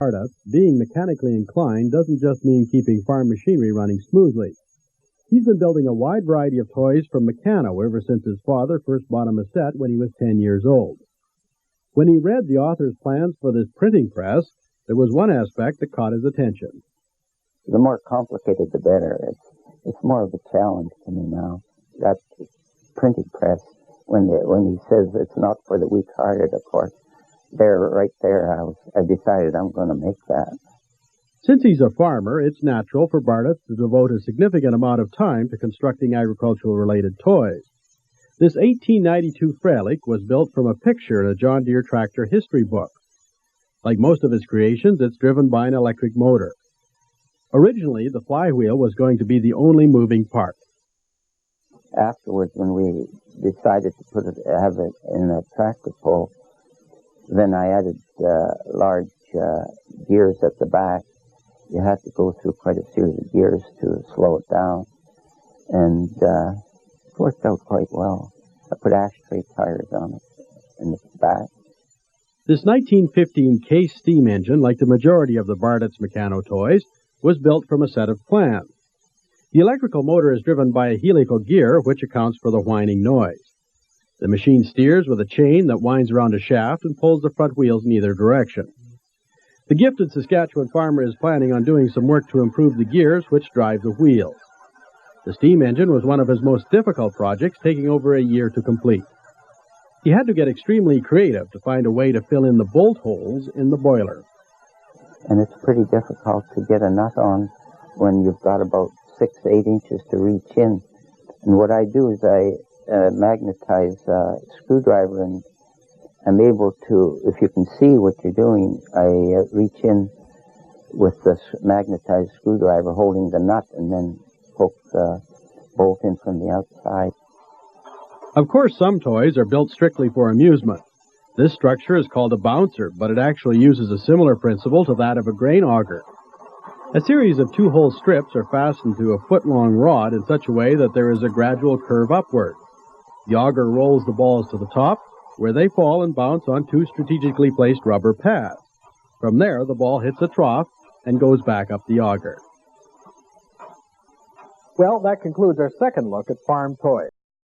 Bardutz, being mechanically inclined doesn't just mean keeping farm machinery running smoothly. He's been building a wide variety of toys from Meccano ever since his father first bought him a set when he was 10 years old. When he read the author's plans for this printing press, there was one aspect that caught his attention. The more complicated, the better. It's more of a challenge to me now. That printing press, when he says it's not for the weak-hearted, of course, right there, I decided I'm going to make that. Since he's a farmer, it's natural for Bardutz to devote a significant amount of time to constructing agricultural-related toys. This 1892 Prairie was built from a picture in a John Deere tractor history book. Like most of his creations, it's driven by an electric motor. Originally, the flywheel was going to be the only moving part. Afterwards, when we decided to have it in a tractor pull, then I added large gears at the back. You had to go through quite a series of gears to slow it down, and it worked out quite well. I put ashtray tires on it in the back. This 1915 Case steam engine, like the majority of the Bardutz Meccano toys, was built from a set of plans. The electrical motor is driven by a helical gear, which accounts for the whining noise. The machine steers with a chain that winds around a shaft and pulls the front wheels in either direction. The gifted Saskatchewan farmer is planning on doing some work to improve the gears which drive the wheels. The steam engine was one of his most difficult projects, taking over a year to complete. He had to get extremely creative to find a way to fill in the bolt holes in the boiler. And it's pretty difficult to get a nut on when you've got about 6 to 8 inches to reach in. And what I do is I magnetize a screwdriver, and I'm able to, if you can see what you're doing, I reach in with the magnetized screwdriver holding the nut and then poke the bolt in from the outside. Of course, some toys are built strictly for amusement. This structure is called a bouncer, but it actually uses a similar principle to that of a grain auger. A series of 2-hole strips are fastened to a foot-long rod in such a way that there is a gradual curve upward. The auger rolls the balls to the top, where they fall and bounce on 2 strategically placed rubber pads. From there, the ball hits a trough and goes back up the auger. Well, that concludes our second look at farm toys.